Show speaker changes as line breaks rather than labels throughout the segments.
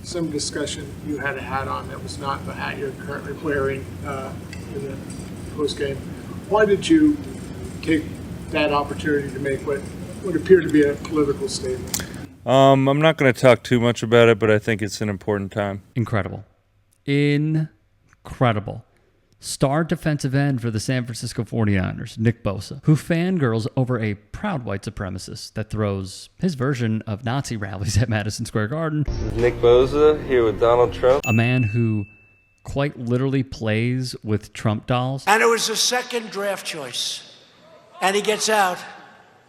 some discussion you had a hat on that was not the hat you're currently wearing in the post game. Why did you take that opportunity to make what would appear to be a political statement?
I'm not going to talk too much about it, but I think it's an important time.
Incredible. Star defensive end for the San Francisco 49ers, Nick Bosa, who fangirls over a proud white supremacist that throws his version of Nazi rallies at Madison Square Garden.
Nick Bosa here with Donald Trump.
A man who quite literally plays with Trump dolls.
And it was the second draft choice. And he gets out,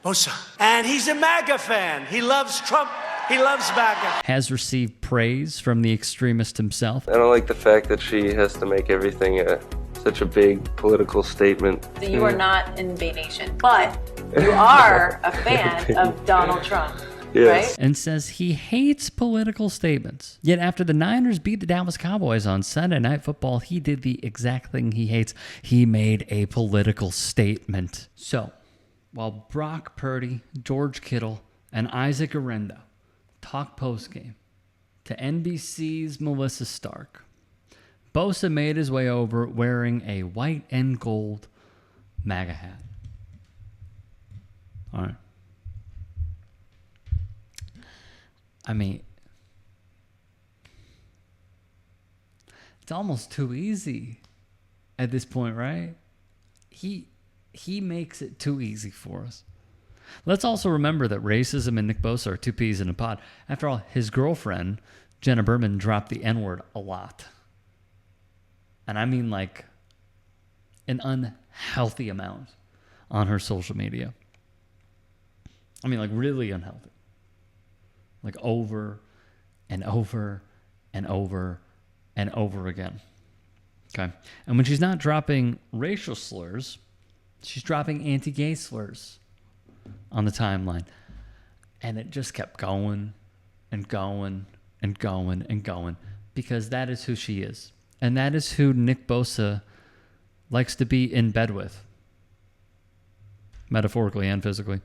Bosa. And he's a MAGA fan. He loves Trump. He loves MAGA.
Has received praise from the extremist himself.
I don't like the fact that she has to make everything such a big political statement.
So you are not in Bay Nation, but you are a fan of Donald Trump,
Yes.
right?
And says he hates political statements. Yet after the Niners beat the Dallas Cowboys on Sunday Night Football, he did the exact thing he hates. He made a political statement. So, while Brock Purdy, George Kittle, and Isaac Arendo talk postgame to NBC's Melissa Stark, Bosa made his way over wearing a white and gold MAGA hat. All right. I mean, it's almost too easy at this point, right? He makes it too easy for us. Let's also remember that racism and Nick Bosa are two peas in a pod. After all, his girlfriend, Jenna Berman, dropped the N-word a lot. And I mean like an unhealthy amount on her social media. I mean like really unhealthy. Like over and over and over and over again. Okay. And when she's not dropping racial slurs, she's dropping anti-gay slurs on the timeline. And it just kept going and going and going and going because that is who she is. And that is who Nick Bosa likes to be in bed with, metaphorically and physically.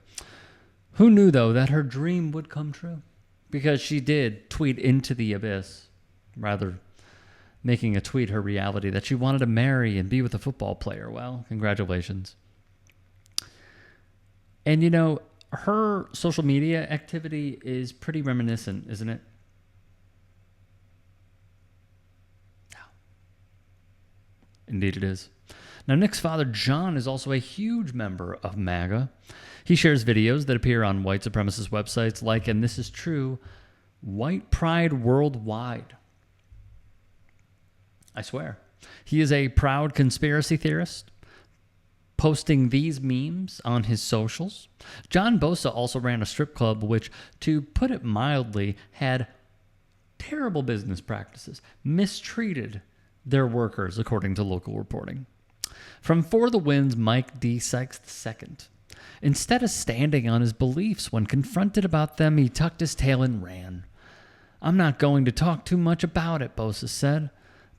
Who knew, though, that her dream would come true? Because she did tweet into the abyss, rather making a tweet her reality that she wanted to marry and be with a football player. Well, congratulations. And, you know, her social media activity is pretty reminiscent, isn't it? Indeed it is. Now, Nick's father, John, is also a huge member of MAGA. He shares videos that appear on white supremacist websites like, and this is true, White Pride Worldwide. I swear. He is a proud conspiracy theorist, posting these memes on his socials. John Bosa also ran a strip club which, to put it mildly, had terrible business practices, mistreated their workers, according to local reporting. From For the Win's Mike D. Sykes II. Instead of standing on his beliefs when confronted about them, he tucked his tail and ran. I'm not going to talk too much about it, Bosa said,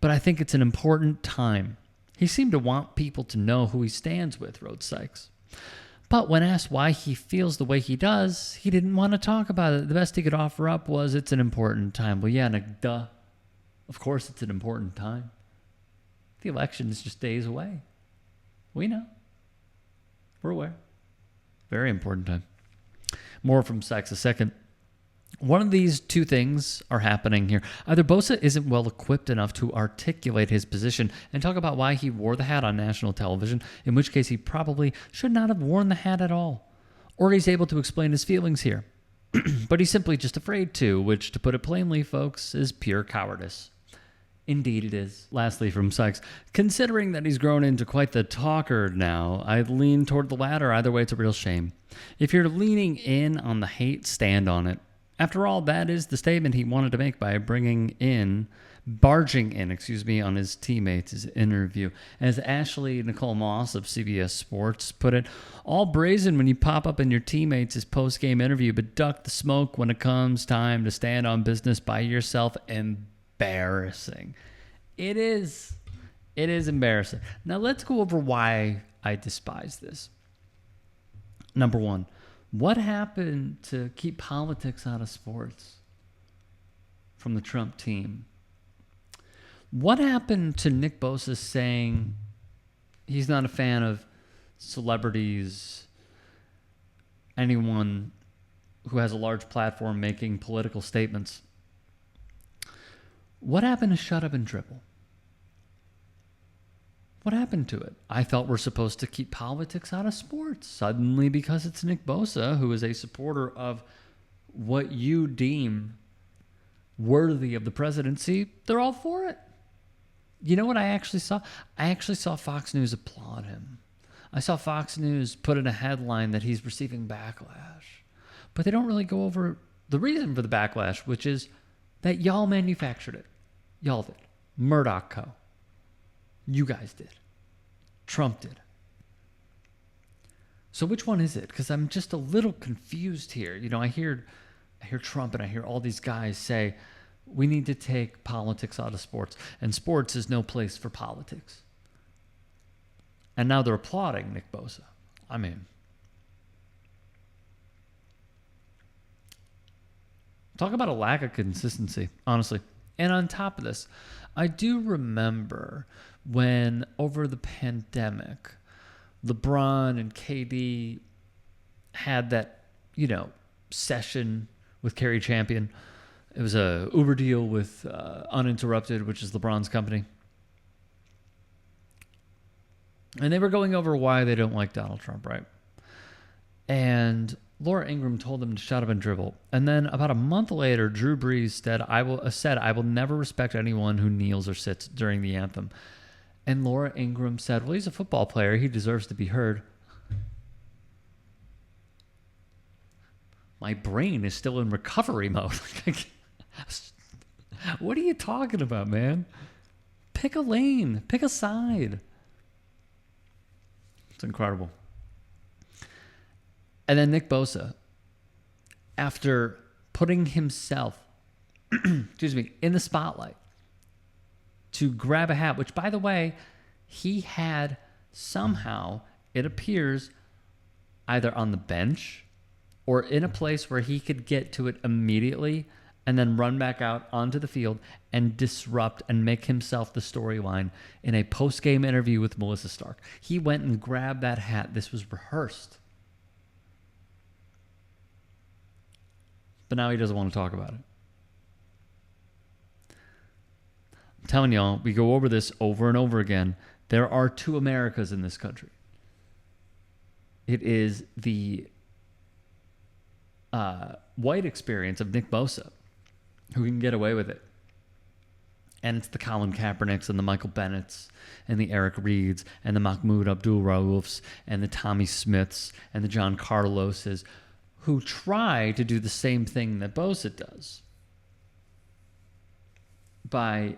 but I think it's an important time. He seemed to want people to know who he stands with, wrote Sykes. But when asked why he feels the way he does, he didn't want to talk about it. The best he could offer up was, it's an important time. Well, yeah, duh. Of course it's an important time. The election is just days away. We know. We're aware. Very important time. More from Sykes II. One of these two things are happening here. Either Bosa isn't well equipped enough to articulate his position and talk about why he wore the hat on national television, in which case he probably should not have worn the hat at all. Or he's able to explain his feelings here. But he's simply just afraid to, which, to put it plainly, folks, is pure cowardice. Indeed it is. Lastly, from Sykes, considering that he's grown into quite the talker now, I'd lean toward the latter. Either way, it's a real shame. If you're leaning in on the hate, stand on it. After all, that is the statement he wanted to make by barging in, on his teammates' interview. As Ashley Nicole Moss of CBS Sports put it, all brazen when you pop up in your teammates' post-game interview, but duck the smoke when it comes time to stand on business by yourself. Embarrassing. It is embarrassing. Now let's go over why I despise this. Number one, what happened to keep politics out of sports? from the Trump team. What happened to Nick Bosa saying he's not a fan of celebrities, anyone who has a large platform making political statements? What happened to shut up and dribble? What happened to it? I thought we're supposed to keep politics out of sports. Suddenly, because it's Nick Bosa, who is a supporter of what you deem worthy of the presidency, they're all for it. You know what I actually saw? I actually saw Fox News applaud him. I saw Fox News put in a headline that he's receiving backlash. But they don't really go over the reason for the backlash, which is that y'all manufactured it. Y'all did. Murdoch Co. You guys did. Trump did. So which one is it? Because I'm just a little confused here. You know, I hear Trump and I hear all these guys say, we need to take politics out of sports. And sports is no place for politics. And now they're applauding Nick Bosa. I mean, talk about a lack of consistency, honestly. And on top of this, I do remember when over the pandemic, LeBron and KD had that, session with Kerry Champion. It was a Uber deal with Uninterrupted, which is LeBron's company. And they were going over why they don't like Donald Trump, right? And Laura Ingraham told them to shut up and dribble. And then about a month later, Drew Brees said, I will never respect anyone who kneels or sits during the anthem. And Laura Ingraham said, well, he's a football player. He deserves to be heard. My brain is still in recovery mode. What are you talking about, man? Pick a lane. Pick a side. It's incredible. And then Nick Bosa, after putting himself, in the spotlight to grab a hat, which, by the way, he had somehow, it appears, either on the bench or in a place where he could get to it immediately and then run back out onto the field and disrupt and make himself the storyline in a post-game interview with Melissa Stark. He went and grabbed that hat. This was rehearsed. But now he doesn't want to talk about it. I'm telling y'all, we go over this over and over again. There are two Americas in this country. It is the white experience of Nick Bosa, who can get away with it. And it's the Colin Kaepernicks and the Michael Bennetts and the Eric Reeds and the Mahmoud Abdul-Raufs and the Tommy Smiths and the John Carloses, who try to do the same thing that Bosa does by,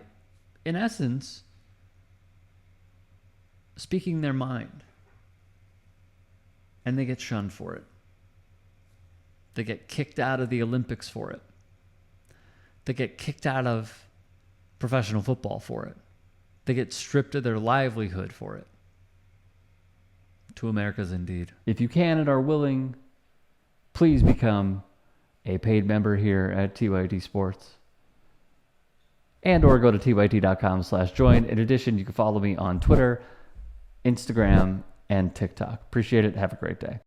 in essence, speaking their mind. And they get shunned for it. They get kicked out of the Olympics for it. They get kicked out of professional football for it. They get stripped of their livelihood for it. Two Americas indeed. If you can and are willing, please become a paid member here at TYT Sports. And or go to tyt.com/join. In addition, you can follow me on Twitter, Instagram, and TikTok. Appreciate it. Have a great day.